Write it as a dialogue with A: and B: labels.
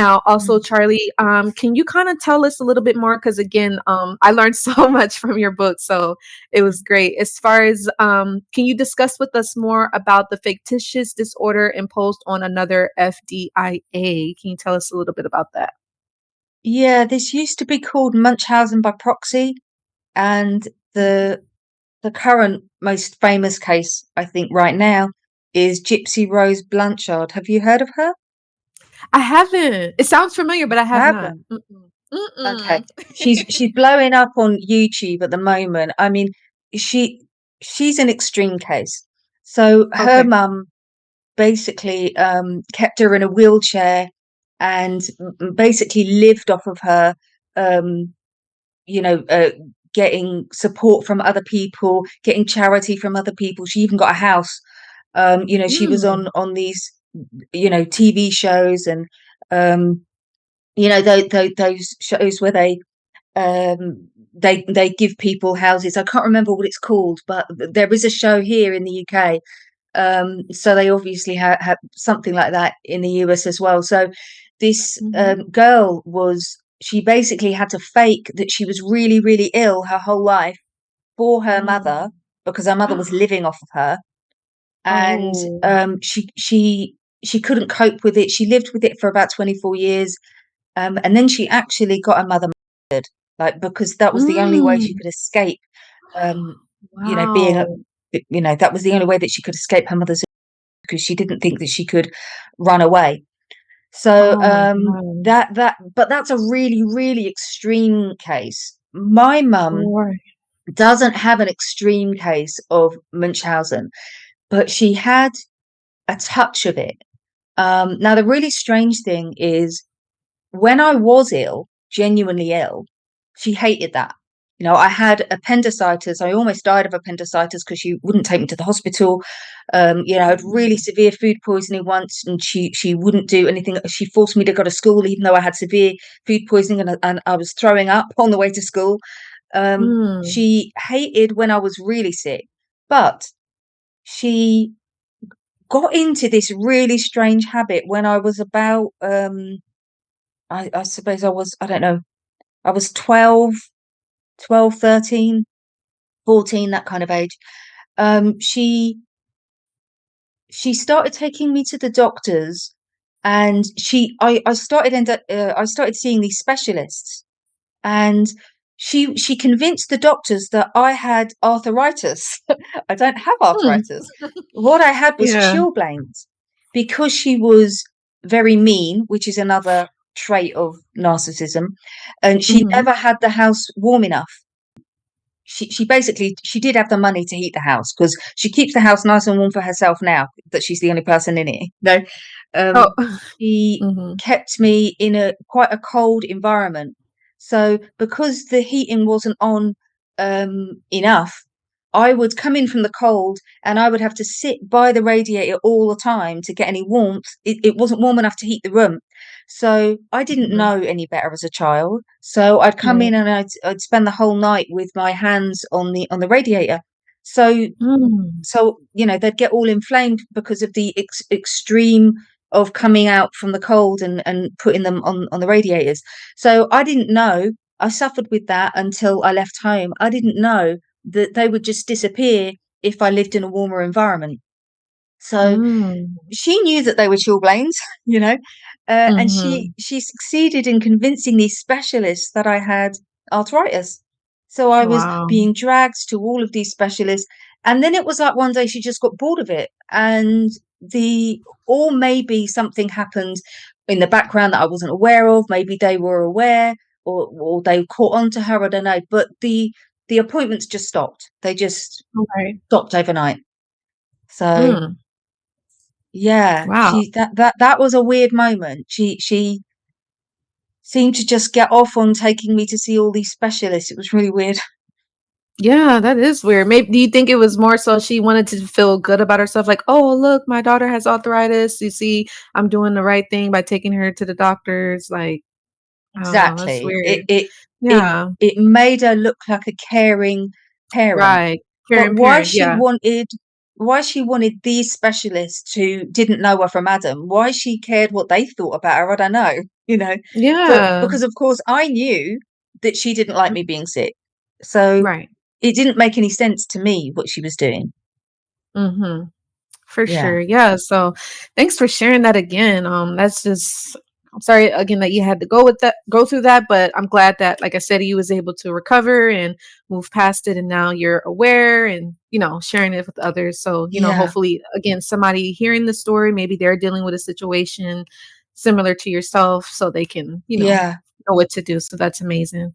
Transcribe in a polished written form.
A: Now, also,
B: Mm.
A: Charlie, can you kind of tell us a little bit more? Because again, I learned so much from your book, so it was great. As far as, can you discuss with us more about the fictitious disorder imposed on another FDIA? Can you tell us a little bit about that?
B: Yeah, this used to be called Munchausen-by-proxy, and the the current most famous case, I think, right now is Gypsy Rose Blanchard. Have you heard of her?
A: I haven't. It sounds familiar, but I have not.
B: Haven't.
A: Mm-mm.
B: Okay.
A: Mm-mm.
B: She's blowing up on YouTube at the moment. I mean, she she's an extreme case. So her
A: Okay.
B: mum basically kept her in a wheelchair and basically lived off of her, um, you know, getting support from other people, getting charity from other people. She even got a house. She was
A: Mm.
B: on these, TV shows and um, those shows where they give people houses. I can't remember what it's called, but there is a show here in the UK. So they obviously have something like that in the US as well. So this
A: Mhm.
B: girl she basically had to fake that she was really, really ill her whole life for her mother
A: Mm.
B: because her mother was living off of her, and
A: Oh.
B: she couldn't cope with it. She lived with it for about 24 years, and then she actually got her mother murdered, like because that was the only way she
A: Mm.
B: could escape. Um, being a,
A: Wow.
B: that was the only way that she could escape her mother's because she didn't think that she could run away. So
A: Oh my god.
B: but that's a really, really extreme case. My mum
A: Right.
B: doesn't have an extreme case of Munchausen, but she had a touch of it. Now the really strange thing is when I was ill, genuinely ill, she hated that. I had appendicitis. I almost died of appendicitis because she wouldn't take me to the hospital. I had really
A: Mm.
B: severe food poisoning once, and she wouldn't do anything. She forced me to go to school, even though I had severe food poisoning and I was throwing up on the way to school.
A: Mm.
B: She hated when I was really sick, but she got into this really strange habit when I was about I suppose I don't know, I was 12, 13, 14, that kind of age. She started taking me to the doctors, and I started seeing these specialists, and she convinced the doctors that I had arthritis. I don't have
A: Mm.
B: arthritis. What I had was
A: Yeah.
B: chilblains because she was very mean, which is another trait of narcissism, and she
A: Mhm.
B: never had the house warm enough. She basically she did have the money to heat the house because she keeps the house nice and warm for herself now that she's the only person in it. No,
A: Oh.
B: um, she
A: Mhm.
B: kept me in a quite a cold environment. So because the heating wasn't on enough, I would come in from the cold and I would have to sit by the radiator all the time to get any warmth. It wasn't warm enough to heat the room. So I didn't
A: Mhm.
B: know any better as a child. So I'd come
A: Right.
B: in and I'd spend the whole night with my hands on the radiator. So
A: Mm.
B: they'd get all inflamed because of the extreme of coming out from the cold and putting them on the radiators. So I didn't know. I suffered with that until I left home. I didn't know that they would just disappear if I lived in a warmer environment. So
A: Mm.
B: she knew that they were chilblains, you know, and
A: Mhm.
B: she succeeded in convincing these specialists that I had arthritis. So I was
A: Wow.
B: being dragged to all of these specialists, and then it was like one day she just got bored of it, and the or maybe something happened in the background that I wasn't aware of. Maybe they were aware, or they caught on to her. I don't know, but the appointments just stopped. They just
A: Okay.
B: stopped overnight. So
A: Mm.
B: yeah,
A: Wow.
B: that was a weird moment. She seemed to just get off on taking me to see all these specialists. It was really weird.
A: Yeah, that is weird. Maybe do you think it was more so she wanted to feel good about herself, like, "Oh, look, my daughter has arthritis. You see, I'm doing the right thing by taking her to the doctors." Like, I don't know, that's
B: Exactly.
A: weird.
B: It
A: Yeah.
B: it made her look like a caring parent.
A: Right.
B: But
A: Caring parent, yeah.
B: why she wanted these specialists who didn't know her from Adam, why she cared what they thought about her, I don't know. you know. But
A: Yeah.
B: because of course I knew that she didn't like me being sick. So
A: Right.
B: it didn't make any sense to me what she was doing.
A: Mhm. For
B: Yeah.
A: sure. Yeah. So thanks for sharing that again. That's just I'm sorry again that you had to go through that, but I'm glad that, like I said, you was able to recover and move past it and now you're aware and, sharing it with others. So,
B: Yeah.
A: hopefully again somebody hearing the story, maybe they're dealing with a situation similar to yourself so they can,
B: Yeah.
A: know what to do. So that's amazing.